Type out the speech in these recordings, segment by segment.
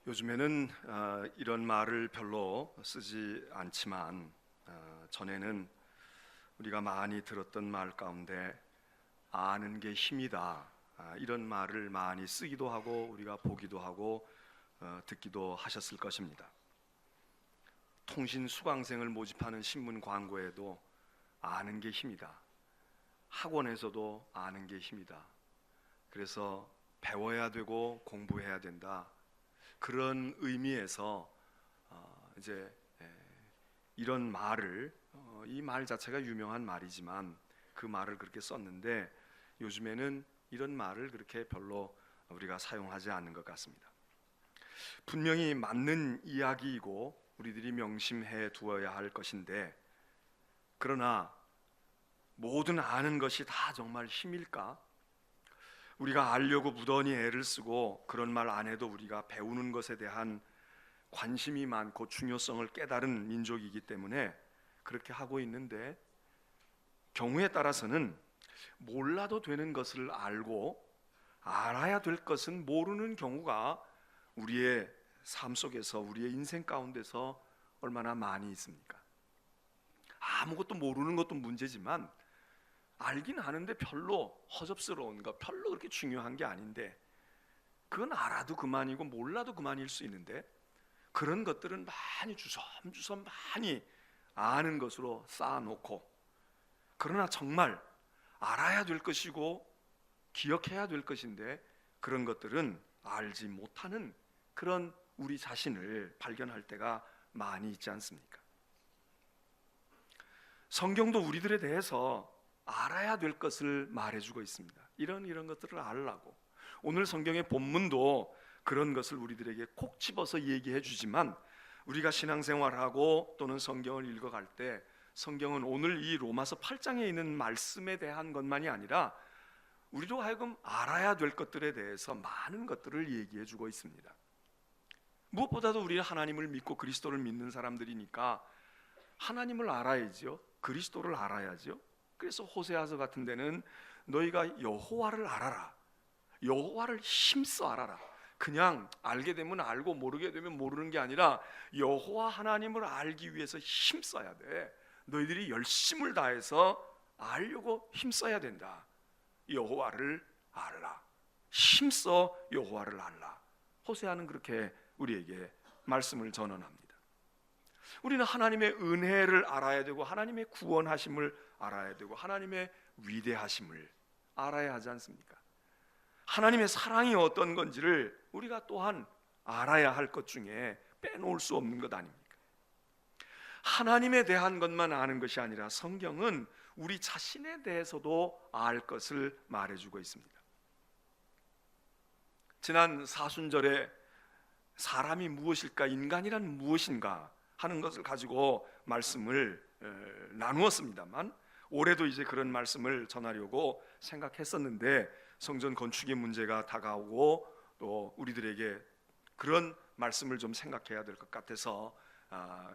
요즘에는 이런 말을 별로 쓰지 않지만 전에는 우리가 많이 들었던 말 가운데 아는 게 힘이다, 이런 말을 많이 쓰기도 하고 우리가 보기도 하고 듣기도 하셨을 것입니다. 통신 수강생을 모집하는 신문 광고에도 아는 게 힘이다, 학원에서도 아는 게 힘이다, 그래서 배워야 되고 공부해야 된다, 그런 의미에서 이제 이런 말을 이 말 자체가 유명한 말이지만 그 말을 그렇게 썼는데 요즘에는 이런 말을 그렇게 별로 우리가 사용하지 않는 것 같습니다. 분명히 맞는 이야기이고 우리들이 명심해 두어야 할 것인데, 그러나 모든 아는 것이 다 정말 힘일까? 우리가 알려고 무던히 애를 쓰고 그런 말 안 해도 우리가 배우는 것에 대한 관심이 많고 중요성을 깨달은 민족이기 때문에 그렇게 하고 있는데, 경우에 따라서는 몰라도 되는 것을 알고 알아야 될 것은 모르는 경우가 우리의 삶 속에서, 우리의 인생 가운데서 얼마나 많이 있습니까? 아무것도 모르는 것도 문제지만 알긴 아는데 별로 허접스러운 거, 별로 그렇게 중요한 게 아닌데 그건 알아도 그만이고 몰라도 그만일 수 있는데, 그런 것들은 많이 주섬주섬 많이 아는 것으로 쌓아놓고, 그러나 정말 알아야 될 것이고 기억해야 될 것인데 그런 것들은 알지 못하는 그런 우리 자신을 발견할 때가 많이 있지 않습니까? 성경도 우리들에 대해서 알아야 될 것을 말해주고 있습니다. 이런 것들을 알라고. 오늘 성경의 본문도 그런 것을 우리들에게 콕 집어서 얘기해 주지만, 우리가 신앙생활하고 또는 성경을 읽어갈 때 성경은 오늘 이 로마서 8장에 있는 말씀에 대한 것만이 아니라 우리로 하여금 알아야 될 것들에 대해서 많은 것들을 얘기해 주고 있습니다. 무엇보다도 우리는 하나님을 믿고 그리스도를 믿는 사람들이니까 하나님을 알아야죠. 그리스도를 알아야죠. 그래서 호세아서 같은 데는 너희가 여호와를 알아라, 여호와를 힘써 알아라. 그냥 알게 되면 알고 모르게 되면 모르는 게 아니라 여호와 하나님을 알기 위해서 힘써야 돼. 너희들이 열심을 다해서 알려고 힘써야 된다. 여호와를 알라, 힘써 여호와를 알라. 호세아는 그렇게 우리에게 말씀을 전언합니다. 우리는 하나님의 은혜를 알아야 되고 하나님의 구원하심을 알아야 되고 하나님의 위대하심을 알아야 하지 않습니까? 하나님의 사랑이 어떤 건지를 우리가 또한 알아야 할 것 중에 빼놓을 수 없는 것 아닙니까? 하나님에 대한 것만 아는 것이 아니라 성경은 우리 자신에 대해서도 알 것을 말해주고 있습니다. 지난 사순절에 사람이 무엇일까, 인간이란 무엇인가 하는 것을 가지고 말씀을 나누었습니다만, 올해도 이제 그런 말씀을 전하려고 생각했었는데 성전 건축의 문제가 다가오고 또 우리들에게 그런 말씀을 좀 생각해야 될 것 같아서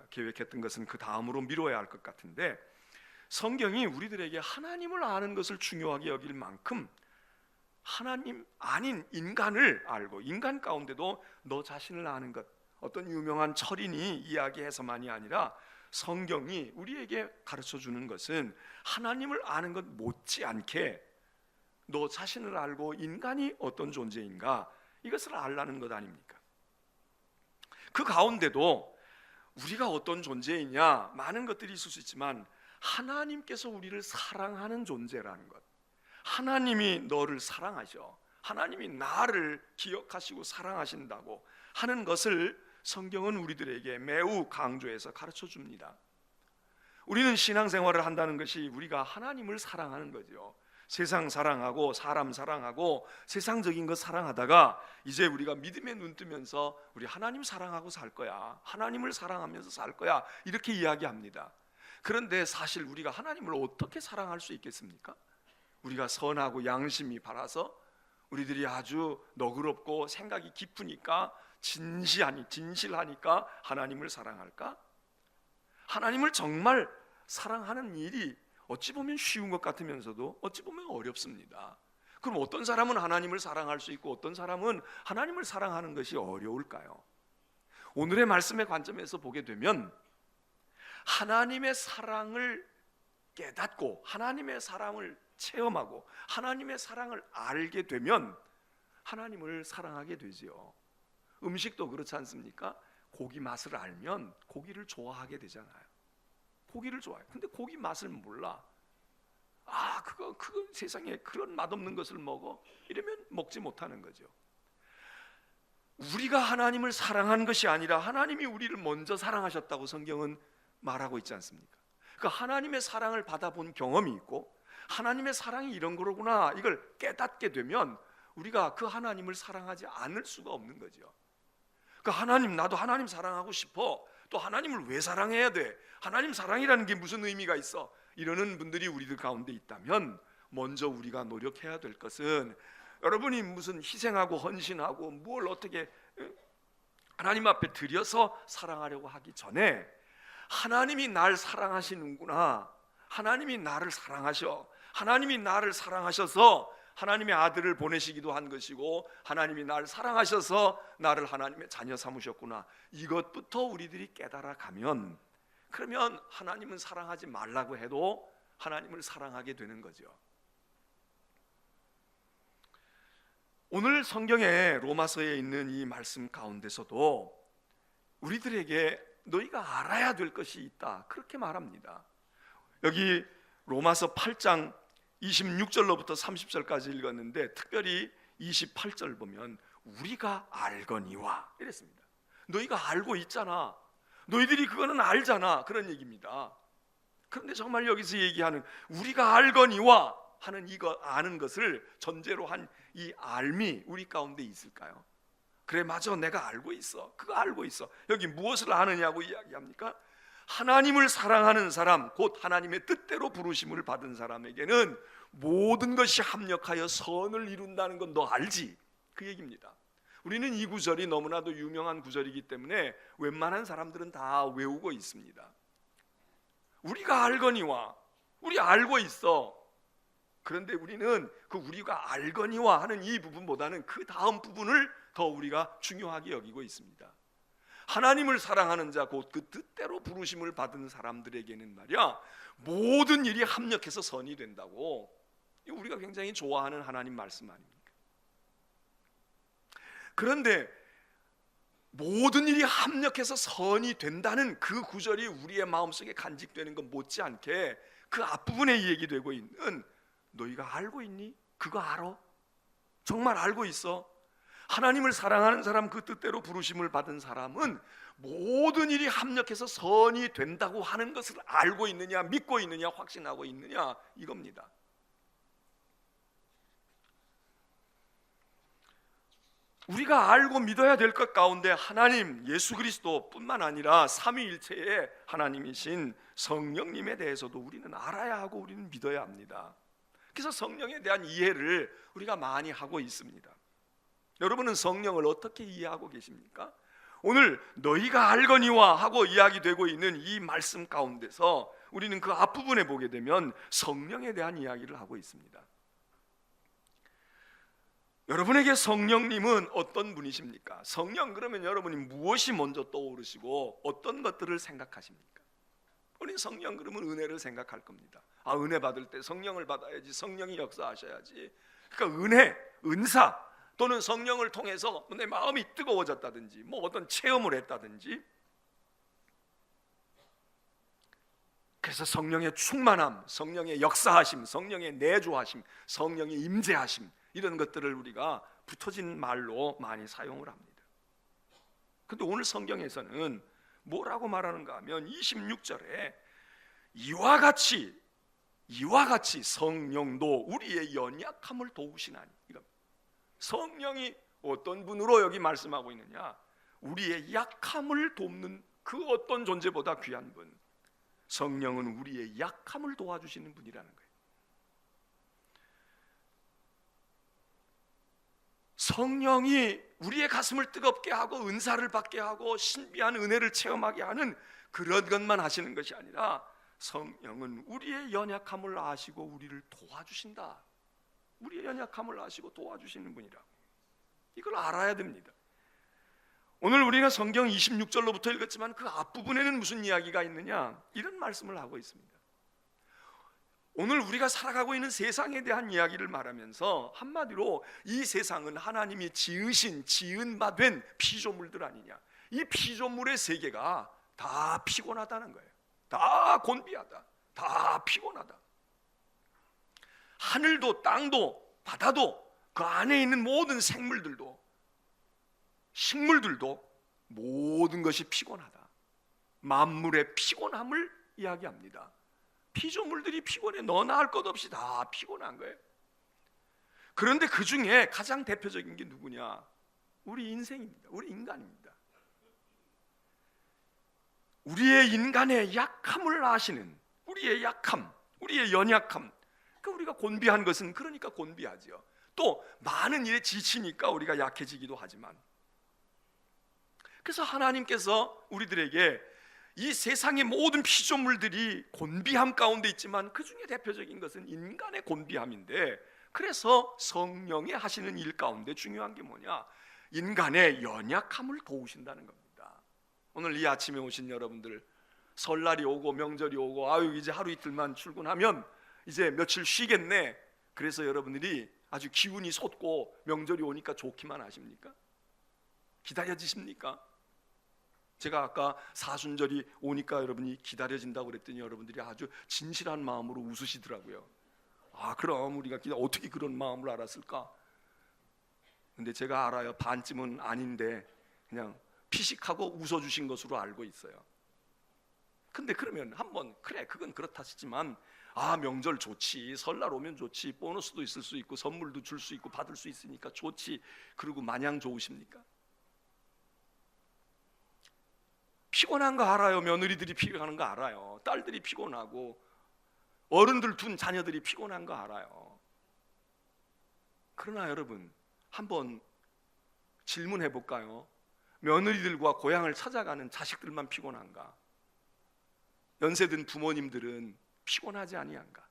계획했던 것은 그 다음으로 미뤄야 할 것 같은데, 성경이 우리들에게 하나님을 아는 것을 중요하게 여길 만큼 하나님 아닌 인간을 알고, 인간 가운데도 너 자신을 아는 것, 어떤 유명한 철인이 이야기해서만이 아니라 성경이 우리에게 가르쳐주는 것은 하나님을 아는 것 못지않게 너 자신을 알고 인간이 어떤 존재인가, 이것을 알라는 것 아닙니까? 그 가운데도 우리가 어떤 존재이냐, 많은 것들이 있을 수 있지만 하나님께서 우리를 사랑하는 존재라는 것, 하나님이 너를 사랑하셔, 하나님이 나를 기억하시고 사랑하신다고 하는 것을 성경은 우리들에게 매우 강조해서 가르쳐 줍니다. 우리는 신앙생활을 한다는 것이 우리가 하나님을 사랑하는 거죠. 세상 사랑하고 사람 사랑하고 세상적인 것 사랑하다가 이제 우리가 믿음에 눈 뜨면서 우리 하나님 사랑하고 살 거야, 하나님을 사랑하면서 살 거야, 이렇게 이야기합니다. 그런데 사실 우리가 하나님을 어떻게 사랑할 수 있겠습니까? 우리가 선하고 양심이 바라서 우리들이 아주 너그럽고 생각이 깊으니까 진실하니까 하나님을 사랑할까? 하나님을 정말 사랑하는 일이 어찌 보면 쉬운 것 같으면서도 어찌 보면 어렵습니다. 그럼 어떤 사람은 하나님을 사랑할 수 있고 어떤 사람은 하나님을 사랑하는 것이 어려울까요? 오늘의 말씀의 관점에서 보게 되면 하나님의 사랑을 깨닫고 하나님의 사랑을 체험하고 하나님의 사랑을 알게 되면 하나님을 사랑하게 되지요. 음식도 그렇지 않습니까? 고기 맛을 알면 고기를 좋아하게 되잖아요. 고기를 좋아해. 근데 고기 맛을 몰라. 그거 세상에 그런 맛없는 것을 먹어? 이러면 먹지 못하는 거죠. 우리가 하나님을 사랑한 것이 아니라 하나님이 우리를 먼저 사랑하셨다고 성경은 말하고 있지 않습니까? 그 하나님의 사랑을 받아본 경험이 있고 하나님의 사랑이 이런 거로구나 이걸 깨닫게 되면 우리가 그 하나님을 사랑하지 않을 수가 없는 거죠. 그 하나님, 나도 하나님 사랑하고 싶어. 또 하나님을 왜 사랑해야 돼? 하나님 사랑이라는 게 무슨 의미가 있어? 이러는 분들이 우리들 가운데 있다면 먼저 우리가 노력해야 될 것은 여러분이 무슨 희생하고 헌신하고 뭘 어떻게 하나님 앞에 드려서 사랑하려고 하기 전에 하나님이 날 사랑하시는구나, 하나님이 나를 사랑하셔, 하나님이 나를 사랑하셔서 하나님의 아들을 보내시기도 한 것이고 하나님이 나를 사랑하셔서 나를 하나님의 자녀 삼으셨구나, 이것부터 우리들이 깨달아 가면 그러면 하나님은 사랑하지 말라고 해도 하나님을 사랑하게 되는 거죠. 오늘 성경에 로마서에 있는 이 말씀 가운데서도 우리들에게 너희가 알아야 될 것이 있다 그렇게 말합니다. 여기 로마서 8장 26절로부터 30절까지 읽었는데 특별히 28절 보면 우리가 알거니와 이랬습니다. 너희가 알고 있잖아, 너희들이 그거는 알잖아, 그런 얘기입니다. 그런데 정말 여기서 얘기하는 우리가 알거니와 하는 이거 아는 것을 전제로 한 이 알미 우리 가운데 있을까요? 그래, 맞아, 내가 알고 있어, 그거 알고 있어. 여기 무엇을 아느냐고 이야기합니까? 하나님을 사랑하는 사람, 곧 하나님의 뜻대로 부르심을 받은 사람에게는 모든 것이 합력하여 선을 이룬다는 건 너 알지? 그 얘기입니다. 우리는 이 구절이 너무나도 유명한 구절이기 때문에 웬만한 사람들은 다 외우고 있습니다. 우리가 알거니와, 우리 알고 있어. 그런데 우리는 그 우리가 알거니와 하는 이 부분보다는 그 다음 부분을 더 우리가 중요하게 여기고 있습니다. 하나님을 사랑하는 자, 곧 그 뜻대로 부르심을 받은 사람들에게는 말이야 모든 일이 합력해서 선이 된다고. 우리가 굉장히 좋아하는 하나님 말씀 아닙니까? 그런데 모든 일이 합력해서 선이 된다는 그 구절이 우리의 마음속에 간직되는 것 못지않게 그 앞부분에 얘기되고 있는 너희가 알고 있니? 그거 알아? 정말 알고 있어? 하나님을 사랑하는 사람, 그 뜻대로 부르심을 받은 사람은 모든 일이 합력해서 선이 된다고 하는 것을 알고 있느냐, 믿고 있느냐, 확신하고 있느냐, 이겁니다. 우리가 알고 믿어야 될 것 가운데 하나님, 예수 그리스도뿐만 아니라 삼위일체의 하나님이신 성령님에 대해서도 우리는 알아야 하고 우리는 믿어야 합니다. 그래서 성령에 대한 이해를 우리가 많이 하고 있습니다. 여러분은 성령을 어떻게 이해하고 계십니까? 오늘 너희가 알거니와 하고 이야기되고 있는 이 말씀 가운데서 우리는 그 앞부분에 보게 되면 성령에 대한 이야기를 하고 있습니다. 여러분에게 성령님은 어떤 분이십니까? 성령 그러면 여러분이 무엇이 먼저 떠오르시고 어떤 것들을 생각하십니까? 우리 성령 그러면 은혜를 생각할 겁니다. 은혜 받을 때 성령을 받아야지, 성령이 역사하셔야지. 그러니까 은혜, 은사 또는 성령을 통해서 내 마음이 뜨거워졌다든지 어떤 체험을 했다든지, 그래서 성령의 충만함, 성령의 역사하심, 성령의 내주하심, 성령의 임재하심, 이런 것들을 우리가 붙어진 말로 많이 사용을 합니다. 그런데 오늘 성경에서는 뭐라고 말하는가 하면 26절에 이와 같이 성령도 우리의 연약함을 도우시나니, 성령이 어떤 분으로 여기 말씀하고 있느냐? 우리의 약함을 돕는 그 어떤 존재보다 귀한 분, 성령은 우리의 약함을 도와주시는 분이라는 거예요. 성령이 우리의 가슴을 뜨겁게 하고 은사를 받게 하고 신비한 은혜를 체험하게 하는 그런 것만 하시는 것이 아니라 성령은 우리의 연약함을 아시고 우리를 도와주신다. 우리의 연약함을 아시고 도와주시는 분이라고. 이걸 알아야 됩니다. 오늘 우리가 성경 26절로부터 읽었지만 그 앞부분에는 무슨 이야기가 있느냐? 이런 말씀을 하고 있습니다. 오늘 우리가 살아가고 있는 세상에 대한 이야기를 말하면서 한마디로 이 세상은 하나님이 지은 바 된 피조물들 아니냐. 이 피조물의 세계가 다 피곤하다는 거예요. 다 곤비하다, 다 피곤하다. 하늘도 땅도 바다도 그 안에 있는 모든 생물들도 식물들도 모든 것이 피곤하다. 만물의 피곤함을 이야기합니다. 피조물들이 피곤해. 너나 할 것 없이 다 피곤한 거예요. 그런데 그 중에 가장 대표적인 게 누구냐? 우리 인생입니다. 우리 인간입니다. 우리의 인간의 약함을 아시는, 우리의 약함, 우리의 연약함, 우리가 곤비한 것은 그러니까 곤비하죠. 또 많은 일에 지치니까 우리가 약해지기도 하지만, 그래서 하나님께서 우리들에게 이 세상의 모든 피조물들이 곤비함 가운데 있지만 그 중에 대표적인 것은 인간의 곤비함인데, 그래서 성령이 하시는 일 가운데 중요한 게 뭐냐? 인간의 연약함을 도우신다는 겁니다. 오늘 이 아침에 오신 여러분들, 설날이 오고 명절이 오고 아유 이제 하루 이틀만 출근하면 이제 며칠 쉬겠네. 그래서 여러분들이 아주 기운이 솟고 명절이 오니까 좋기만 하십니까? 기다려지십니까? 제가 아까 사순절이 오니까 여러분이 기다려진다고 그랬더니 여러분들이 아주 진실한 마음으로 웃으시더라고요. 아, 그럼 우리가 어떻게 그런 마음을 알았을까? 근데 제가 알아요. 반쯤은 아닌데 그냥 피식하고 웃어주신 것으로 알고 있어요. 근데 그러면 한번 그래 그건 그렇다 싶지만, 아 명절 좋지, 설날 오면 좋지, 보너스도 있을 수 있고 선물도 줄 수 있고 받을 수 있으니까 좋지, 그리고 마냥 좋으십니까? 피곤한 거 알아요. 며느리들이 피곤한 거 알아요. 딸들이 피곤하고 어른들 둔 자녀들이 피곤한 거 알아요. 그러나 여러분 한번 질문해 볼까요? 며느리들과 고향을 찾아가는 자식들만 피곤한가? 연세든 부모님들은 피곤하지 아니한가?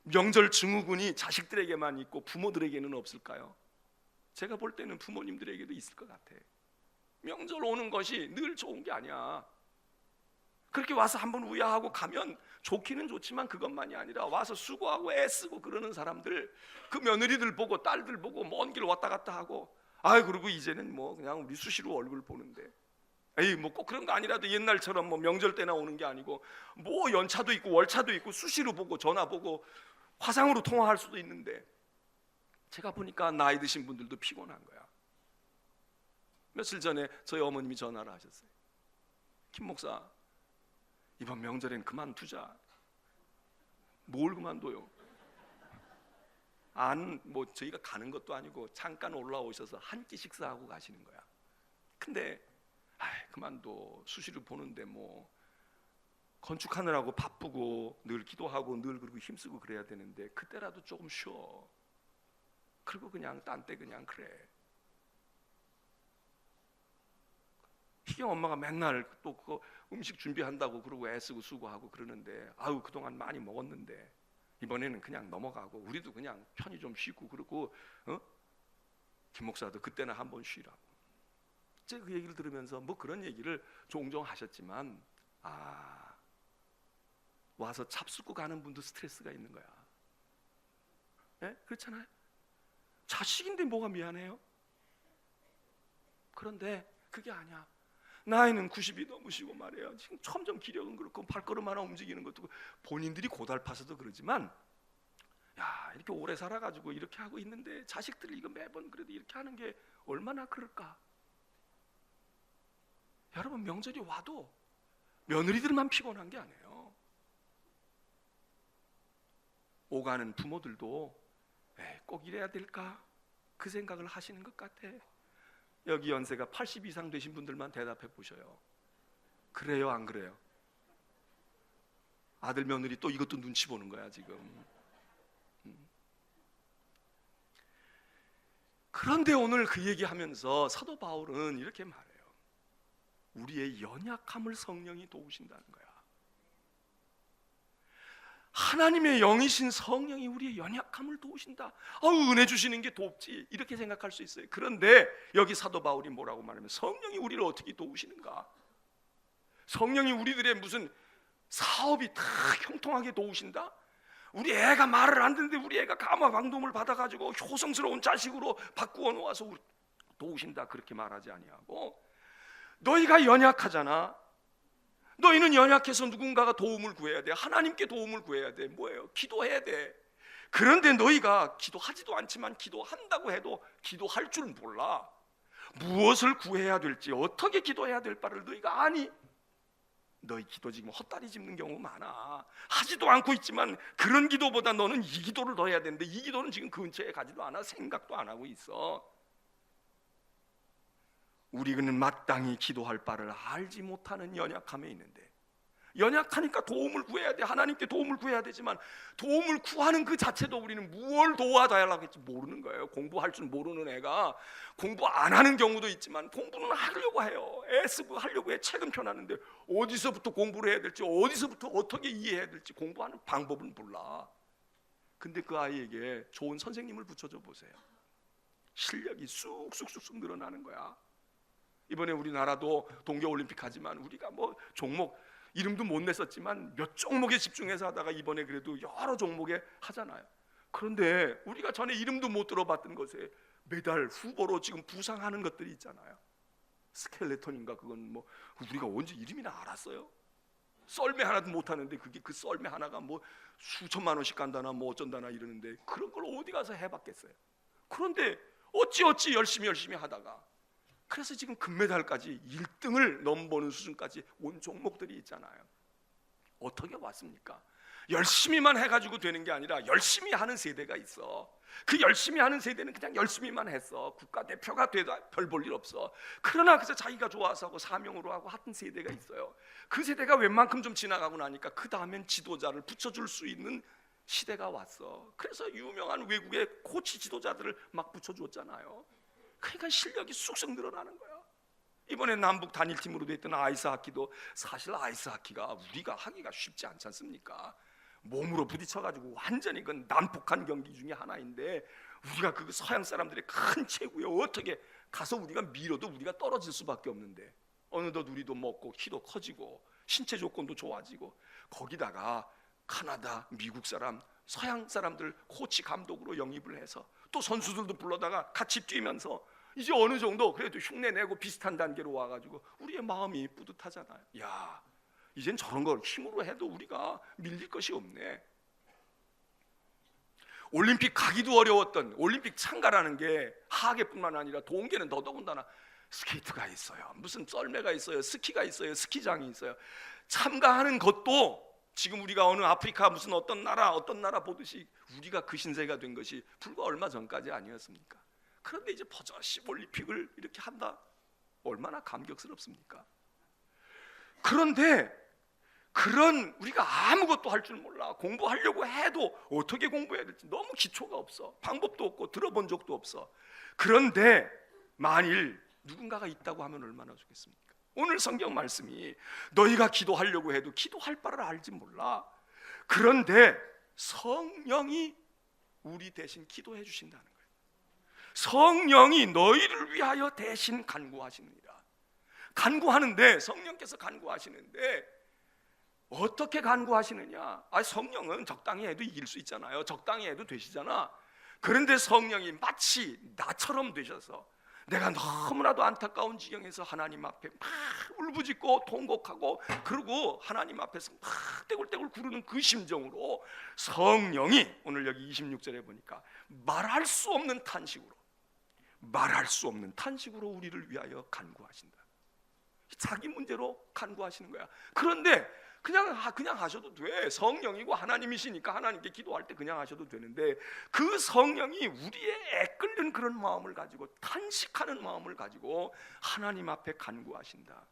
명절 증후군이 자식들에게만 있고 부모들에게는 없을까요? 제가 볼 때는 부모님들에게도 있을 것 같아. 명절 오는 것이 늘 좋은 게 아니야. 그렇게 와서 한번 우야하고 가면 좋기는 좋지만 그것만이 아니라 와서 수고하고 애쓰고 그러는 사람들, 그 며느리들 보고 딸들 보고 먼 길 왔다 갔다 하고, 아이 그리고 이제는 뭐 그냥 우리 수시로 얼굴 보는데, 에이 뭐 꼭 그런 거 아니라도 옛날처럼 뭐 명절 때나 오는 게 아니고 뭐 연차도 있고 월차도 있고 수시로 보고 전화 보고 화상으로 통화할 수도 있는데, 제가 보니까 나이 드신 분들도 피곤한 거야. 며칠 전에 저희 어머님이 전화를 하셨어요. 김 목사, 이번 명절엔 그만두자. 뭘 그만둬요? 뭐 저희가 가는 것도 아니고 잠깐 올라오셔서 한 끼 식사하고 가시는 거야. 근데 그만둬. 수시로 보는데 뭐 건축하느라고 바쁘고 늘 기도하고 늘 그리고 힘쓰고 그래야 되는데 그때라도 조금 쉬어. 그리고 그냥 딴 때 그냥 그래. 희경 엄마가 맨날 또 그거 음식 준비한다고 그러고 애쓰고 수고하고 그러는데, 아유 그동안 많이 먹었는데 이번에는 그냥 넘어가고 우리도 그냥 편히 좀 쉬고, 그러고 김 목사도 그때는 한번 쉬라고. 제가 그 얘기를 들으면서 뭐 그런 얘기를 종종 하셨지만, 와서 잡숫고 가는 분도 스트레스가 있는 거야. 네? 그렇잖아요. 자식인데 뭐가 미안해요? 그런데 그게 아니야. 나이는 90이 넘으시고 말이에요. 지금 점점 기력은 그렇고 발걸음 하나 움직이는 것도 본인들이 고달파서도 그러지만, 야 이렇게 오래 살아가지고 이렇게 하고 있는데 자식들 이거 매번 그래도 이렇게 하는 게 얼마나 그럴까? 여러분 명절이 와도 며느리들만 피곤한 게 아니에요. 오가는 부모들도 꼭 이래야 될까? 그 생각을 하시는 것 같아. 여기 연세가 80 이상 되신 분들만 대답해 보셔요. 그래요 안 그래요? 아들 며느리 또 이것도 눈치 보는 거야 지금. 그런데 오늘 그 얘기하면서 사도 바울은 이렇게 말해요. 우리의 연약함을 성령이 도우신다는 거야. 하나님의 영이신 성령이 우리의 연약함을 도우신다. 은혜 주시는 게 돕지, 이렇게 생각할 수 있어요. 그런데 여기 사도 바울이 뭐라고 말하면 성령이 우리를 어떻게 도우시는가? 성령이 우리들의 무슨 사업이 다 형통하게 도우신다? 우리 애가 말을 안 듣는데 우리 애가 감화방동을 받아가지고 효성스러운 자식으로 바꾸어 놓아서 도우신다, 그렇게 말하지 아니하고, 너희가 연약하잖아. 너희는 연약해서 누군가가 도움을 구해야 돼. 하나님께 도움을 구해야 돼. 뭐예요? 기도해야 돼. 그런데 너희가 기도하지도 않지만 기도한다고 해도 기도할 줄 몰라. 무엇을 구해야 될지, 어떻게 기도해야 될 바를 너희가 아니? 너희 기도 지금 헛다리 짚는 경우 많아. 하지도 않고 있지만 그런 기도보다 너는 이 기도를 더 해야 되는데 이 기도는 지금 근처에 가지도 않아. 생각도 안 하고 있어. 우리는 마땅히 기도할 바를 알지 못하는 연약함에 있는데, 연약하니까 도움을 구해야 돼. 하나님께 도움을 구해야 되지만 도움을 구하는 그 자체도 우리는 무엇을 도와달라고 했지 모르는 거예요. 공부할 줄 모르는 애가 공부 안 하는 경우도 있지만 공부는 하려고 해요. 애쓰고 하려고 해. 책은 펴놨는데 어디서부터 공부를 해야 될지, 어디서부터 어떻게 이해해야 될지 공부하는 방법은 몰라. 근데 그 아이에게 좋은 선생님을 붙여줘 보세요. 실력이 쑥쑥쑥쑥 늘어나는 거야. 이번에 우리나라도 동계올림픽 하지만 우리가 뭐 종목 이름도 못 냈었지만 몇 종목에 집중해서 하다가 이번에 그래도 여러 종목에 하잖아요. 그런데 우리가 전에 이름도 못 들어봤던 것에 메달 후보로 지금 부상하는 것들이 있잖아요. 스켈레톤인가, 그건 뭐 우리가 언제 이름이나 알았어요? 썰매 하나도 못 하는데 그게 그 썰매 하나가 뭐 수천만 원씩 간다나 뭐 어쩐다나 이러는데 그런 걸 어디 가서 해봤겠어요? 그런데 어찌 열심히 하다가, 그래서 지금 금메달까지 1등을 넘보는 수준까지 온 종목들이 있잖아요. 어떻게 왔습니까? 열심히만 해가지고 되는 게 아니라 열심히 하는 세대가 있어. 그 열심히 하는 세대는 그냥 열심히만 했어. 국가대표가 돼도 별 볼 일 없어. 그러나 그래서 자기가 좋아서 하고 사명으로 하고 하던 세대가 있어요. 그 세대가 웬만큼 좀 지나가고 나니까 그 다음엔 지도자를 붙여줄 수 있는 시대가 왔어. 그래서 유명한 외국의 코치 지도자들을 막 붙여줬잖아요. 그러니까 실력이 쑥쑥 늘어나는 거야. 이번에 남북 단일팀으로 됐던 아이스하키도 사실 아이스하키가 우리가 하기가 쉽지 않지 않습니까? 몸으로 부딪혀가지고 완전히 그 난폭한 경기 중에 하나인데 우리가 그 서양 사람들의 큰 체구에 어떻게 가서 우리가 밀어도 우리가 떨어질 수밖에 없는데 어느덧 우리도 먹고 키도 커지고 신체 조건도 좋아지고, 거기다가 카나다, 미국 사람, 서양 사람들 코치 감독으로 영입을 해서 또 선수들도 불러다가 같이 뛰면서 이제 어느 정도 그래도 흉내내고 비슷한 단계로 와가지고 우리의 마음이 뿌듯하잖아요. 야, 이젠 저런 걸 힘으로 해도 우리가 밀릴 것이 없네. 올림픽 가기도 어려웠던, 올림픽 참가라는 게 하계뿐만 아니라 동계는 더더군다나 스케이트가 있어요, 무슨 썰매가 있어요, 스키가 있어요, 스키장이 있어요. 참가하는 것도 지금 우리가 어느 아프리카 무슨 어떤 나라 보듯이 우리가 그 신세가 된 것이 불과 얼마 전까지 아니었습니까? 그런데 이제 버젓이 올림픽을 이렇게 한다? 얼마나 감격스럽습니까? 그런데 그런 우리가 아무것도 할 줄 몰라. 공부하려고 해도 어떻게 공부해야 될지 너무 기초가 없어. 방법도 없고 들어본 적도 없어. 그런데 만일 누군가가 있다고 하면 얼마나 좋겠습니까? 오늘 성경 말씀이 너희가 기도하려고 해도 기도할 바를 알지 몰라. 그런데 성령이 우리 대신 기도해 주신다는 거예요. 성령이 너희를 위하여 대신 간구하시느니라. 간구하는데, 성령께서 간구하시는데 어떻게 간구하시느냐? 성령은 적당히 해도 이길 수 있잖아요. 적당히 해도 되시잖아. 그런데 성령이 마치 나처럼 되셔서 내가 너무나도 안타까운 지경에서 하나님 앞에 막 울부짖고 통곡하고 그리고 하나님 앞에서 막 떼굴떼굴 구르는 그 심정으로 성령이 오늘 여기 26절에 보니까 말할 수 없는 탄식으로 우리를 위하여 간구하신다. 자기 문제로 간구하시는 거야. 그런데 그냥 하셔도 돼. 성령이고 하나님이시니까 하나님께 기도할 때 그냥 하셔도 되는데 그 성령이 우리의 애끓는 그런 마음을 가지고, 탄식하는 마음을 가지고 하나님 앞에 간구하신다.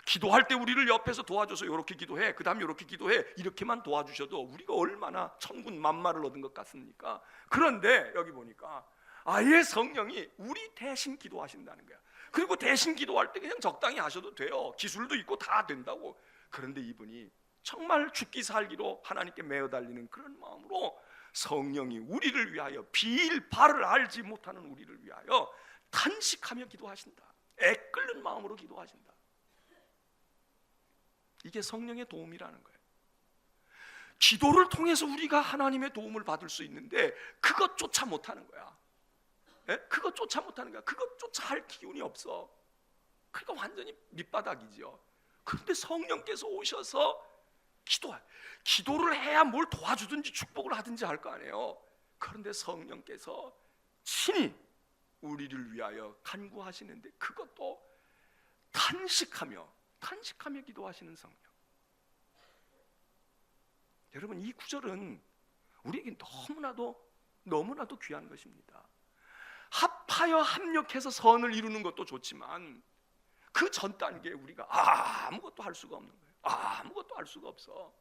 기도할 때 우리를 옆에서 도와줘서 이렇게 기도해, 그 다음에 이렇게 기도해, 이렇게만 도와주셔도 우리가 얼마나 천군 만마를 얻은 것 같습니까? 그런데 여기 보니까 아예 성령이 우리 대신 기도하신다는 거야. 그리고 대신 기도할 때 그냥 적당히 하셔도 돼요. 기술도 있고 다 된다고. 그런데 이분이 정말 죽기 살기로 하나님께 매어 달리는 그런 마음으로 성령이 우리를 위하여 빌바를 알지 못하는 우리를 위하여 탄식하며 기도하신다. 애끓는 마음으로 기도하신다. 이게 성령의 도움이라는 거예요. 기도를 통해서 우리가 하나님의 도움을 받을 수 있는데 그것조차 못하는 거야. 예? 그것조차 못하는 거야. 그것조차 할 기운이 없어. 그러니까 완전히 밑바닥이죠. 그런데 성령께서 오셔서 기도를 해야 뭘 도와주든지 축복을 하든지 할 거 아니에요. 그런데 성령께서 친히 우리를 위하여 간구하시는데 그것도 탄식하며 기도하시는 성령. 여러분, 이 구절은 우리에게 너무나도 귀한 것입니다. 합하여 합력해서 선을 이루는 것도 좋지만 그 전 단계에 우리가 아무것도 할 수가 없는 거예요. 아무것도 할 수가 없어.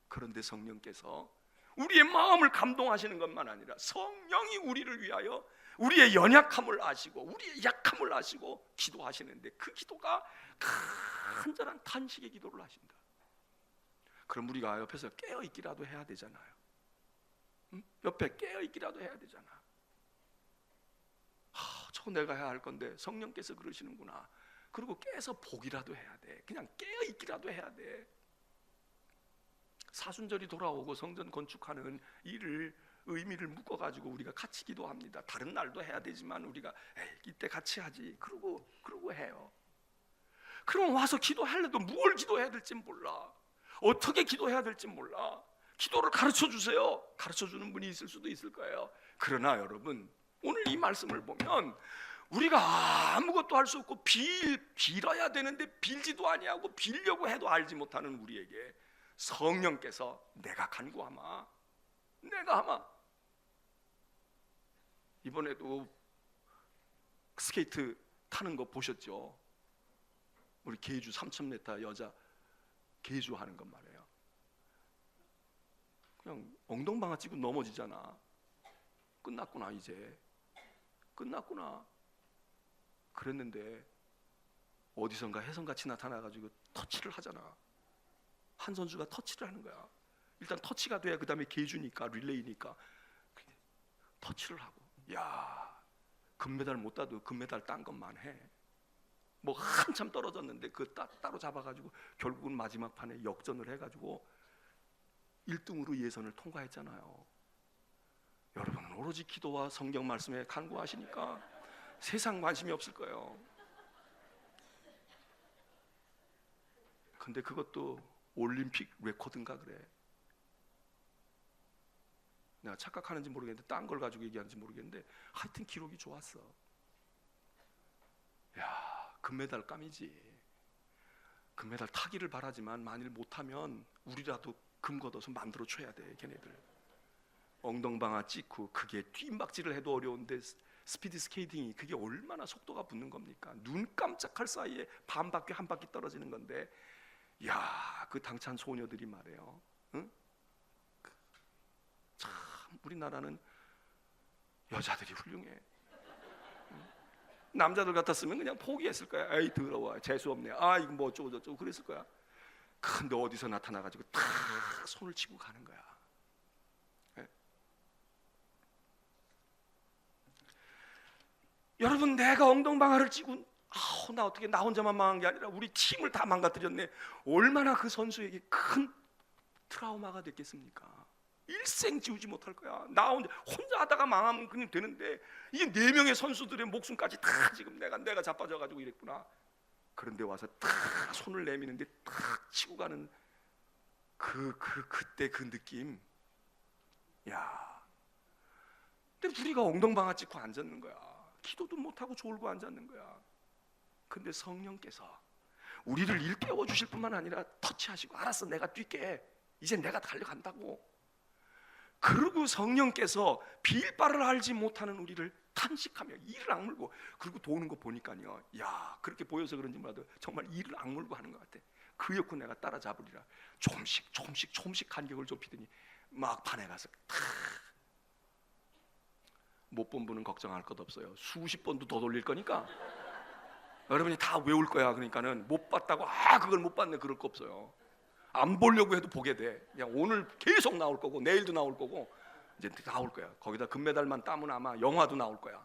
그런데 성령께서 우리의 마음을 감동하시는 것만 아니라 성령이 우리를 위하여 우리의 연약함을 아시고 우리의 약함을 아시고 기도하시는데 그 기도가 간절한 탄식의 기도를 하신다. 그럼 우리가 옆에서 깨어있기라도 해야 되잖아요. 옆에 깨어있기라도 해야 되잖아. 저거 내가 해야 할 건데 성령께서 그러시는구나. 그리고 깨서 보기라도 해야 돼. 그냥 깨어있기라도 해야 돼. 사순절이 돌아오고 성전 건축하는 일을 의미를 묶어가지고 우리가 같이 기도합니다. 다른 날도 해야 되지만 우리가 이때 같이 하지. 그러고 해요. 그럼 와서 기도하려도 뭘 기도해야 될지 몰라. 어떻게 기도해야 될지 몰라. 기도를 가르쳐 주세요. 가르쳐 주는 분이 있을 수도 있을 거예요. 그러나 여러분, 오늘 이 말씀을 보면 우리가 아무것도 할 수 없고 빌어야 되는데 빌지도 아니하고 빌려고 해도 알지 못하는 우리에게 성령께서 내가 간구하마, 내가 하마. 이번에도 스케이트 타는 거 보셨죠? 우리 계주 3000m 여자 계주 하는 것 말이에요. 그냥 엉덩방아 찌고 넘어지잖아. 끝났구나, 이제 끝났구나. 그랬는데 어디선가 혜성같이 나타나가지고 터치를 하잖아. 한 선수가 터치를 하는 거야. 일단 터치가 돼야 그 다음에 계주니까, 릴레이니까 터치를 하고, 야, 금메달 못 따도 금메달 딴 것만 해. 뭐 한참 떨어졌는데 그 따로 잡아가지고 결국은 마지막 판에 역전을 해가지고 1등으로 예선을 통과했잖아요. 여러분은 오로지 기도와 성경 말씀에 간구하시니까 세상 관심이 없을 거예요. 근데 그것도 올림픽 레코드인가 그래. 내가 착각하는지 모르겠는데 딴 걸 가지고 얘기하는지 모르겠는데 하여튼 기록이 좋았어. 야, 금메달 깜이지. 금메달 타기를 바라지만 만일 못하면 우리라도 금 걷어서 만들어 줘야 돼. 걔네들 엉덩방아 찍고 그게 뜀박질을 해도 어려운데 스피드 스케이팅이 그게 얼마나 속도가 붙는 겁니까? 눈 깜짝할 사이에 반 바퀴 한 바퀴 떨어지는 건데, 야, 그 당찬 소녀들이 말이에요. 응? 참 우리나라는 여자들이 훌륭해. 응? 남자들 같았으면 그냥 포기했을 거야. 에이 더러워, 재수 없네. 아 이거 뭐 어쩌고 저쩌고 그랬을 거야. 근데 어디서 나타나가지고 탁 손을 치고 가는 거야. 여러분, 내가 엉덩방아를 찌고 나 어떻게 나 혼자만 망한 게 아니라 우리 팀을 다 망가뜨렸네. 얼마나 그 선수에게 큰 트라우마가 됐겠습니까? 일생 지우지 못할 거야. 나 혼자 하다가 망하면 그냥 되는데 이게 4명의 선수들의 목숨까지 다 지금 내가 자빠져가지고 이랬구나. 그런데 와서 탁 손을 내미는데 탁 치고 가는 그때 그 느낌. 야, 근데 우리가 엉덩방아 찍고 앉았는 거야. 기도도 못하고 졸고 앉았는 거야. 근데 성령께서 우리를 일깨워 주실 뿐만 아니라 터치하시고, 알았어, 내가 뛸게, 이제 내가 달려간다고. 그리고 성령께서 빌바를 알지 못하는 우리를 탄식하며 이를 악물고, 그리고 도는 거 보니까요, 야, 그렇게 보여서 그런지 몰라도 정말 이를 악물고 하는 것 같아. 그였고 내가 따라잡으리라. 조금씩 간격을 좁히더니 막판에 가서 탁. 못 본 분은 걱정할 것 없어요. 수십 번도 더 돌릴 거니까 여러분이 다 외울 거야. 그러니까는 못 봤다고 그걸 못 봤네 그럴 거 없어요. 안 보려고 해도 보게 돼. 그냥 오늘 계속 나올 거고 내일도 나올 거고 이제 나올 거야. 거기다 금메달만 따면 아마 영화도 나올 거야.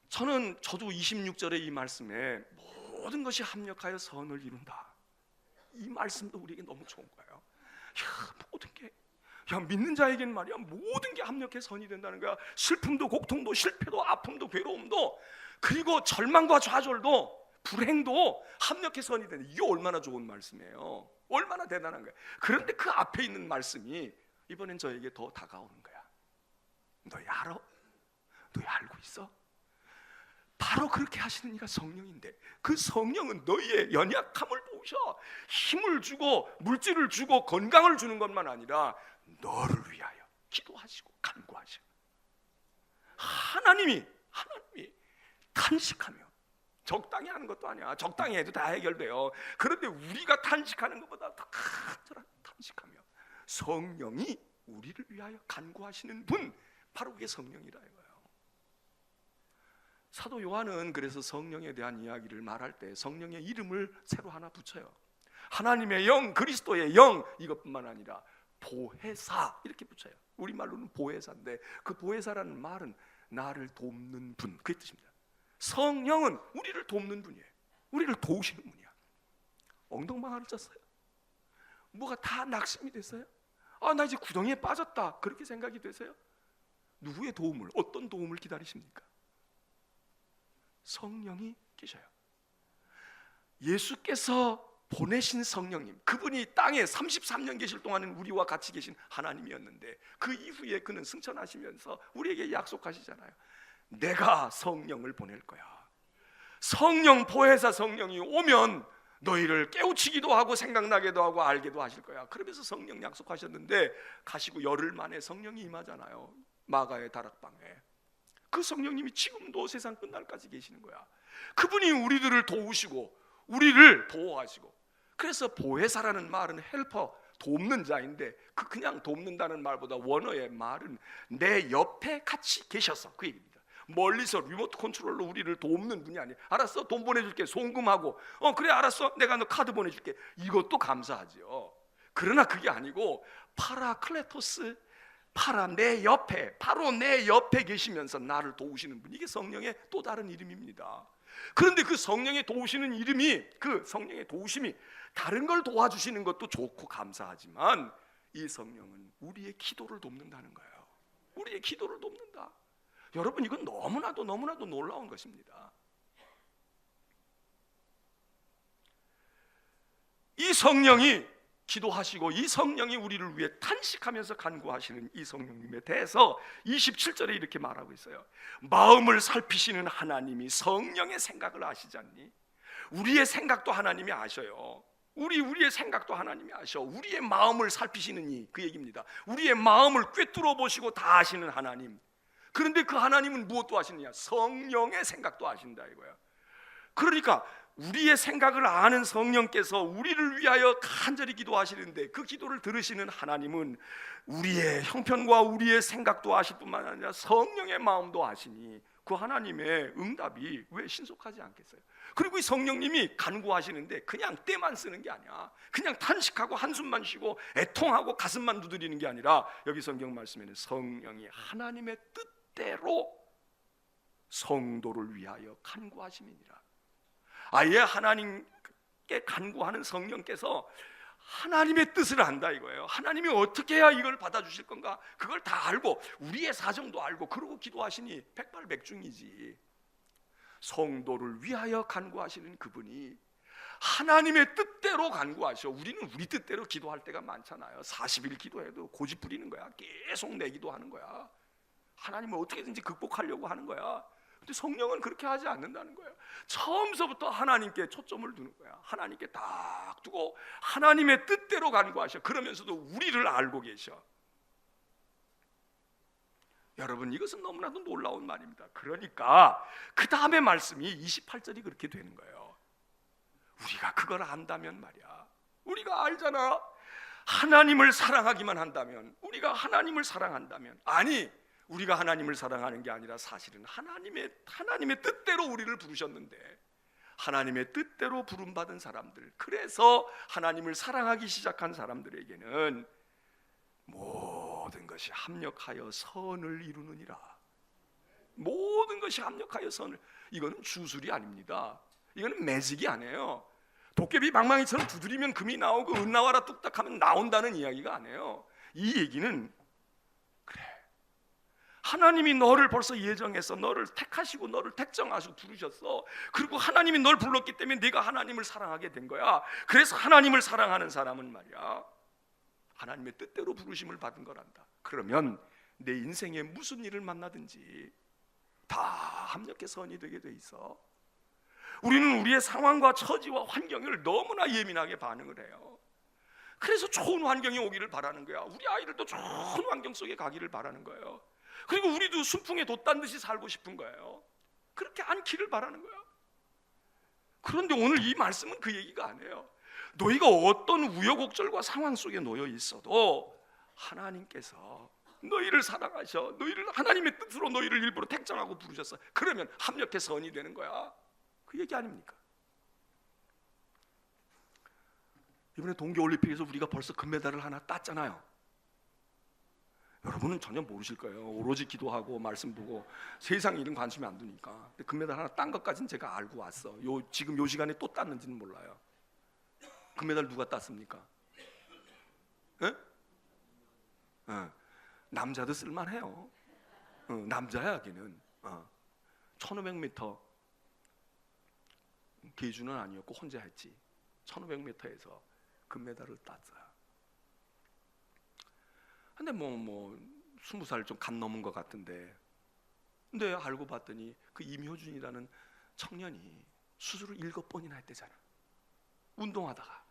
저도 26절의 이 말씀에 모든 것이 합력하여 선을 이룬다, 이 말씀도 우리에게 너무 좋은 거예요. 야, 모든 게, 야, 믿는 자에게는 말이야 모든 게 합력해 선이 된다는 거야. 슬픔도 고통도 실패도 아픔도 괴로움도 그리고 절망과 좌절도 불행도 합력해 선이 된다. 이게 얼마나 좋은 말씀이에요. 얼마나 대단한 거야. 그런데 그 앞에 있는 말씀이 이번엔 저에게 더 다가오는 거야. 너희 알아? 너희 알고 있어? 바로 그렇게 하시는 이가 성령인데, 그 성령은 너희의 연약함을 보셔 힘을 주고 물질을 주고 건강을 주는 것만 아니라 너를 위하여 기도하시고 간구하시고, 하나님이 탄식하며, 적당히 하는 것도 아니야. 적당히 해도 다 해결돼요. 그런데 우리가 탄식하는 것보다 더 크더라. 탄식하며 성령이 우리를 위하여 간구하시는 분, 바로 그게 성령이라 이거예요. 사도 요한은 그래서 성령에 대한 이야기를 말할 때 성령의 이름을 새로 하나 붙여요. 하나님의 영, 그리스도의 영, 이것뿐만 아니라 보혜사, 이렇게 붙여요. 우리말로는 보혜사인데 그 보혜사라는 말은 나를 돕는 분, 그게 뜻입니다. 성령은 우리를 돕는 분이에요. 우리를 도우시는 분이야. 엉덩방아를 쪘어요? 뭐가 다 낙심이 됐어요? 나 이제 구덩이에 빠졌다, 그렇게 생각이 되세요? 누구의 도움을, 어떤 도움을 기다리십니까? 성령이 계셔요. 예수께서 보내신 성령님, 그분이 땅에 33년 계실 동안은 우리와 같이 계신 하나님이었는데 그 이후에 그는 승천하시면서 우리에게 약속하시잖아요. 내가 성령을 보낼 거야. 성령, 보혜사 성령이 오면 너희를 깨우치기도 하고 생각나게도 하고 알게도 하실 거야. 그러면서 성령 약속하셨는데 가시고 열흘 만에 성령이 임하잖아요. 마가의 다락방에. 그 성령님이 지금도 세상 끝날까지 계시는 거야. 그분이 우리들을 도우시고 우리를 보호하시고, 그래서 보혜사라는 말은 헬퍼, 돕는 자인데 그냥 돕는다는 말보다 원어의 말은 내 옆에 같이 계셔서, 그 얘기입니다. 멀리서 리모트 컨트롤로 우리를 돕는 분이 아니에요. 알았어, 돈 보내줄게, 송금하고, 그래 알았어, 내가 너 카드 보내줄게, 이것도 감사하죠. 그러나 그게 아니고 파라클레토스, 내 옆에, 바로 내 옆에 계시면서 나를 도우시는 분, 이게 성령의 또 다른 이름입니다. 그런데 그 성령의 도우시는 이름이, 그 성령의 도우심이 다른 걸 도와주시는 것도 좋고 감사하지만 이 성령은 우리의 기도를 돕는다는 거예요. 우리의 기도를 돕는다. 여러분, 이건 너무나도 놀라운 것입니다. 이 성령이 기도하시고 이 성령이 우리를 위해 탄식하면서 간구하시는 이 성령님에 대해서 27절에 이렇게 말하고 있어요. 마음을 살피시는 하나님이 성령의 생각을 아시지 않니? 우리의 생각도 하나님이 아셔요. 우리의 생각도 하나님이 아셔. 우리의 마음을 살피시는 이, 그 얘기입니다. 우리의 마음을 꿰뚫어 보시고 다 아시는 하나님. 그런데 그 하나님은 무엇도 아시느냐? 성령의 생각도 아신다 이거야. 그러니까 우리의 생각을 아는 성령께서 우리를 위하여 간절히 기도하시는데 그 기도를 들으시는 하나님은 우리의 형편과 우리의 생각도 아실 뿐만 아니라 성령의 마음도 아시니 그 하나님의 응답이 왜 신속하지 않겠어요? 그리고 이 성령님이 간구하시는데 그냥 때만 쓰는 게 아니야. 그냥 탄식하고 한숨만 쉬고 애통하고 가슴만 두드리는 게 아니라 여기 성경 말씀에는 성령이 하나님의 뜻대로 성도를 위하여 간구하심이니라. 아예 하나님께 간구하는 성령께서 하나님의 뜻을 안다 이거예요. 하나님이 어떻게 해야 이걸 받아주실 건가, 그걸 다 알고 우리의 사정도 알고 그러고 기도하시니 백발백중이지. 성도를 위하여 간구하시는 그분이 하나님의 뜻대로 간구하셔. 우리는 우리 뜻대로 기도할 때가 많잖아요. 40일 기도해도 고집 부리는 거야. 계속 내 기도하는 거야. 하나님을 어떻게든지 극복하려고 하는 거야. 근데 성령은 그렇게 하지 않는다는 거예요. 처음서부터 하나님께 초점을 두는 거야. 하나님께 딱 두고 하나님의 뜻대로 간구하셔. 그러면서도 우리를 알고 계셔. 여러분, 이것은 너무나도 놀라운 말입니다. 그러니까 그 다음에 말씀이 28절이 그렇게 되는 거예요. 우리가 그걸 안다면 말이야, 우리가 알잖아. 하나님을 사랑하기만 한다면, 우리가 하나님을 사랑한다면, 아니 우리가 하나님을 사랑하는 게 아니라 사실은 하나님의 뜻대로 우리를 부르셨는데 하나님의 뜻대로 부름받은 사람들, 그래서 하나님을 사랑하기 시작한 사람들에게는 모든 것이 합력하여 선을 이루느니라. 모든 것이 합력하여 선을. 이거는 주술이 아닙니다. 이거는 매직이 아니에요. 도깨비 방망이처럼 두드리면 금이 나오고 은 나와라 뚝딱 하면 나온다는 이야기가 아니에요. 이 얘기는 그래, 하나님이 너를 벌써 예정해서 너를 택하시고 너를 택정하시고 부르셨어. 그리고 하나님이 널 불렀기 때문에 네가 하나님을 사랑하게 된 거야. 그래서 하나님을 사랑하는 사람은 말이야, 하나님의 뜻대로 부르심을 받은 거란다. 그러면 내 인생에 무슨 일을 만나든지 다 합력해 선이 되게 돼 있어. 우리는 우리의 상황과 처지와 환경을 너무나 예민하게 반응을 해요. 그래서 좋은 환경이 오기를 바라는 거야. 우리 아이들도 좋은 환경 속에 가기를 바라는 거예요. 그리고 우리도 순풍에 돛단 듯이 살고 싶은 거예요. 그렇게 않기를 바라는 거야. 그런데 오늘 이 말씀은 그 얘기가 아니에요. 너희가 어떤 우여곡절과 상황 속에 놓여 있어도 하나님께서 너희를 사랑하셔. 너희를 하나님의 뜻으로 너희를 일부러 택정하고 부르셨어. 그러면 합력해 선이 되는 거야. 그 얘기 아닙니까? 이번에 동계올림픽에서 우리가 벌써 금메달을 하나 땄잖아요. 여러분은 전혀 모르실 거예요. 오로지 기도하고 말씀 보고 세상 일은 관심이 안 두니까. 근데 금메달 하나 딴 것까지는 제가 알고 왔어. 지금 요 시간에 또 땄는지는 몰라요. 금메달 누가 땄습니까? 에? 남자도 쓸만해요. 남자야 걔는. 1500m 계주는 아니었고 혼자 했지. 1500m에서 금메달을 땄어요. 근데 뭐 20살 좀 간 넘은 것 같은데, 근데 알고 봤더니 그 임효준이라는 청년이 수술을 7번이나 했대잖아. 운동하다가.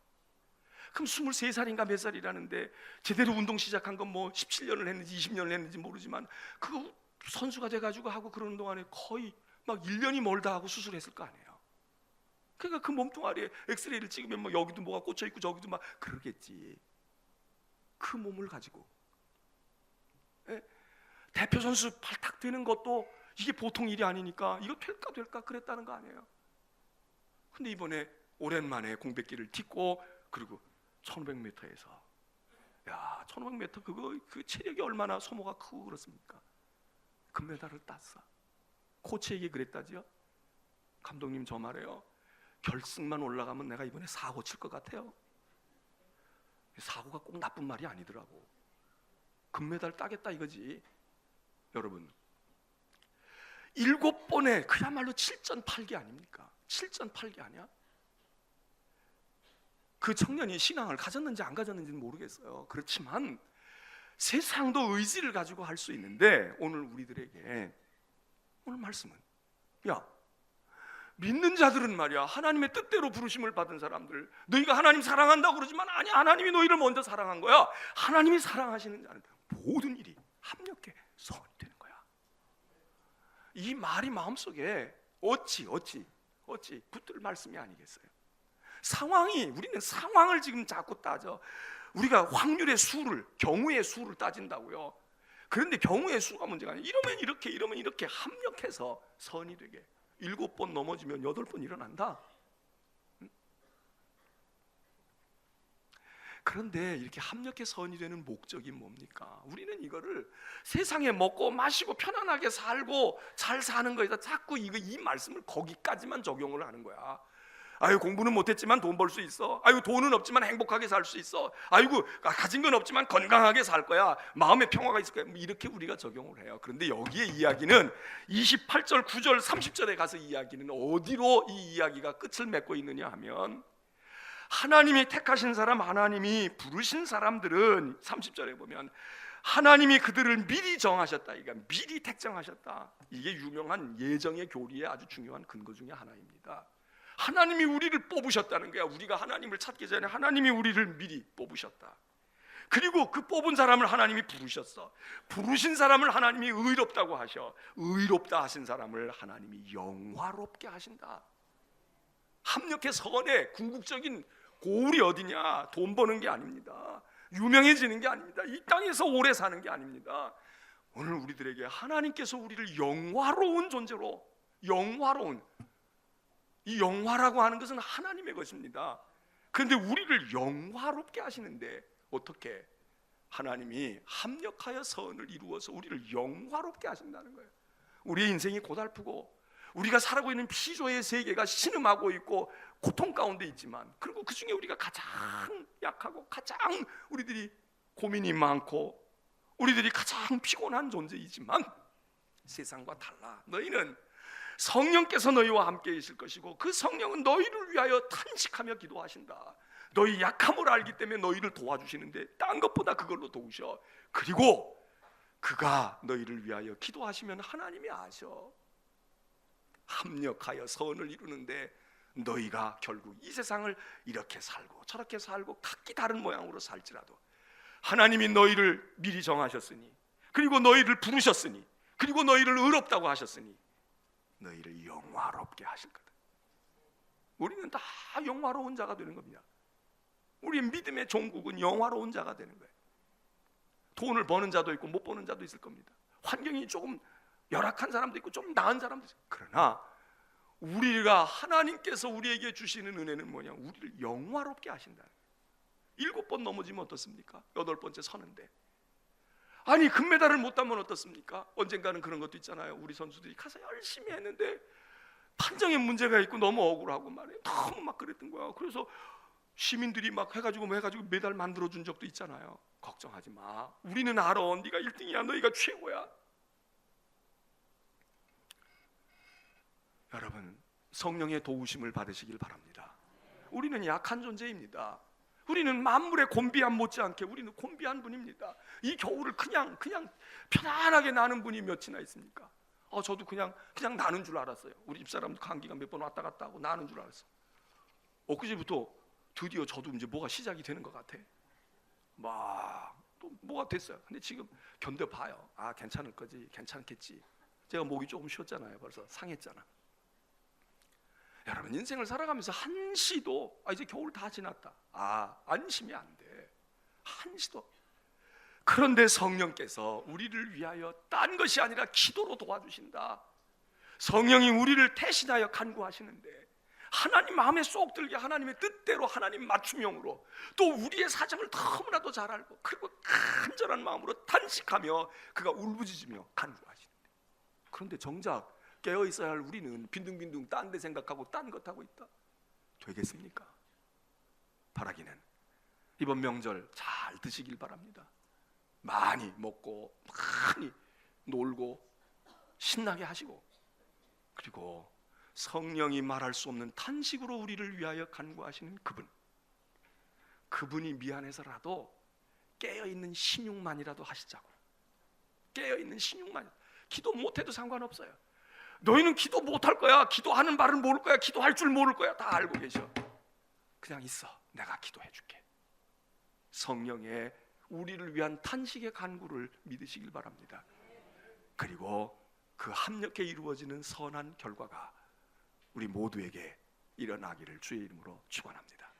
그럼 23살인가 몇 살이라는데 제대로 운동 시작한 건 뭐 17년을 했는지 20년을 했는지 모르지만 그 선수가 돼가지고 하고 그러는 동안에 거의 막 1년이 멀다 하고 수술했을 거 아니에요. 그러니까 그 몸뚱아리에 엑스레이를 찍으면 뭐 여기도 뭐가 꽂혀 있고 저기도 막 그러겠지. 그 몸을 가지고 대표 선수 발탁되는 것도 이게 보통 일이 아니니까 이거 될까 그랬다는 거 아니에요. 근데 이번에 오랜만에 공백기를 딛고 그리고 1500m에서 1500m 그 체력이 얼마나 소모가 크고 그렇습니까? 금메달을 땄어. 코치에게 그랬다지요. 감독님 저 말해요. 결승만 올라가면 내가 이번에 사고 칠 것 같아요. 사고가 꼭 나쁜 말이 아니더라고. 금메달 따겠다 이거지. 여러분 7번에 그야말로 7전 8기 아닙니까? 7전 8기 아니야? 그 청년이 신앙을 가졌는지 안 가졌는지는 모르겠어요. 그렇지만 세상도 의지를 가지고 할 수 있는데 오늘 우리들에게 오늘 말씀은 믿는 자들은 말이야, 하나님의 뜻대로 부르심을 받은 사람들, 너희가 하나님 사랑한다고 그러지만 아니, 하나님이 너희를 먼저 사랑한 거야. 하나님이 사랑하시는 자는 모든 일이 합력해 선이 되는 거야. 이 말이 마음속에 어찌 붙들 말씀이 아니겠어요? 우리는 상황을 지금 자꾸 따져. 우리가 확률의 수를, 경우의 수를 따진다고요. 그런데 경우의 수가 문제가 아니에요. 이러면 이렇게 합력해서 선이 되게. 7번 넘어지면 8번 일어난다. 그런데 이렇게 합력해 선이 되는 목적이 뭡니까? 우리는 이거를 세상에 먹고 마시고 편안하게 살고 잘 사는 거에다 자꾸 이 말씀을 거기까지만 적용을 하는 거야. 아유, 공부는 못했지만 돈 벌 수 있어. 아유, 돈은 없지만 행복하게 살 수 있어. 아이고, 가진 건 없지만 건강하게 살 거야. 마음의 평화가 있을 거야. 이렇게 우리가 적용을 해요. 그런데 여기에 이야기는 28절, 9절, 30절에 가서 이야기는 어디로 이 이야기가 끝을 맺고 있느냐 하면, 하나님이 택하신 사람, 하나님이 부르신 사람들은 30절에 보면 하나님이 그들을 미리 정하셨다. 그러니까 미리 택정하셨다. 이게 유명한 예정의 교리의 아주 중요한 근거 중에 하나입니다. 하나님이 우리를 뽑으셨다는 거야. 우리가 하나님을 찾기 전에 하나님이 우리를 미리 뽑으셨다. 그리고 그 뽑은 사람을 하나님이 부르셨어. 부르신 사람을 하나님이 의롭다고 하셔. 의롭다 하신 사람을 하나님이 영화롭게 하신다. 합력해 선의 궁극적인 고울이 어디냐? 돈 버는 게 아닙니다. 유명해지는 게 아닙니다. 이 땅에서 오래 사는 게 아닙니다. 오늘 우리들에게 하나님께서 우리를 영화로운 존재로, 영화로운 이 영화라고 하는 것은 하나님의 것입니다. 그런데 우리를 영화롭게 하시는데 어떻게? 하나님이 합력하여 선을 이루어서 우리를 영화롭게 하신다는 거예요. 우리의 인생이 고달프고 우리가 살고 있는 피조의 세계가 신음하고 있고 고통 가운데 있지만, 그리고 그 중에 우리가 가장 약하고 가장 우리들이 고민이 많고 우리들이 가장 피곤한 존재이지만, 세상과 달라 너희는 성령께서 너희와 함께 있을 것이고 그 성령은 너희를 위하여 탄식하며 기도하신다. 너희 약함을 알기 때문에 너희를 도와주시는데 딴 것보다 그걸로 도우셔. 그리고 그가 너희를 위하여 기도하시면 하나님이 아셔. 합력하여 선을 이루는데 너희가 결국 이 세상을 이렇게 살고 저렇게 살고 각기 다른 모양으로 살지라도 하나님이 너희를 미리 정하셨으니, 그리고 너희를 부르셨으니, 그리고 너희를 의롭다고 하셨으니 너희를 영화롭게 하실 거다. 우리는 다 영화로운 자가 되는 겁니다. 우리의 믿음의 종국은 영화로운 자가 되는 거예요. 돈을 버는 자도 있고 못 버는 자도 있을 겁니다. 환경이 조금 열악한 사람도 있고 좀 나은 사람도 있어요. 그러나 우리가 하나님께서 우리에게 주시는 은혜는 뭐냐? 우리를 영화롭게 하신다. 7번 넘어지면 어떻습니까? 8번째 서는데, 아니 금메달을 못 따면 어떻습니까? 언젠가는 그런 것도 있잖아요. 우리 선수들이 가서 열심히 했는데 판정에 문제가 있고 너무 억울하고 말이에요. 너무 막 그랬던 거야. 그래서 시민들이 막 해가지고 메달 만들어준 적도 있잖아요. 걱정하지 마. 우리는 알아. 네가 1등이야. 너희가 최고야. 여러분, 성령의 도우심을 받으시길 바랍니다. 우리는 약한 존재입니다. 우리는 만물의 곤비함 못지않게 우리는 곤비한 분입니다. 이 겨울을 그냥 편안하게 나는 분이 몇이나 있습니까? 저도 그냥 나는 줄 알았어요. 우리 집사람도 감기가 몇 번 왔다 갔다 하고 나는 줄 알았어. 엊그제부터 드디어 저도 이제 뭐가 시작이 되는 것 같아. 막 또 뭐가 됐어요. 근데 지금 견뎌봐요. 괜찮을 거지, 괜찮겠지. 제가 목이 조금 쉬었잖아요. 벌써 상했잖아. 여러분, 인생을 살아가면서 한시도 이제 겨울 다 지났다, 안심이 안 돼. 한시도. 그런데 성령께서 우리를 위하여 딴 것이 아니라 기도로 도와주신다. 성령이 우리를 대신하여 간구하시는데, 하나님 마음에 쏙 들게 하나님의 뜻대로 하나님 맞춤형으로 또 우리의 사정을 너무나도 잘 알고, 그리고 간절한 마음으로 탄식하며 그가 울부짖으며 간구하시는데, 그런데 정작 깨어 있어야 할 우리는 빈둥빈둥 딴 데 생각하고 딴 것 하고 있다. 되겠습니까? 바라기는 이번 명절 잘 드시길 바랍니다. 많이 먹고 많이 놀고 신나게 하시고, 그리고 성령이 말할 수 없는 탄식으로 우리를 위하여 간구하시는 그분이 미안해서라도 깨어있는 신용만이라도 하시자고. 깨어있는 신용만. 기도 못해도 상관없어요. 너희는 기도 못할 거야, 기도하는 말을 모를 거야, 기도할 줄 모를 거야, 다 알고 계셔. 그냥 있어. 내가 기도해 줄게. 성령의 우리를 위한 탄식의 간구를 믿으시길 바랍니다. 그리고 그 합력해 이루어지는 선한 결과가 우리 모두에게 일어나기를 주의 이름으로 축원합니다.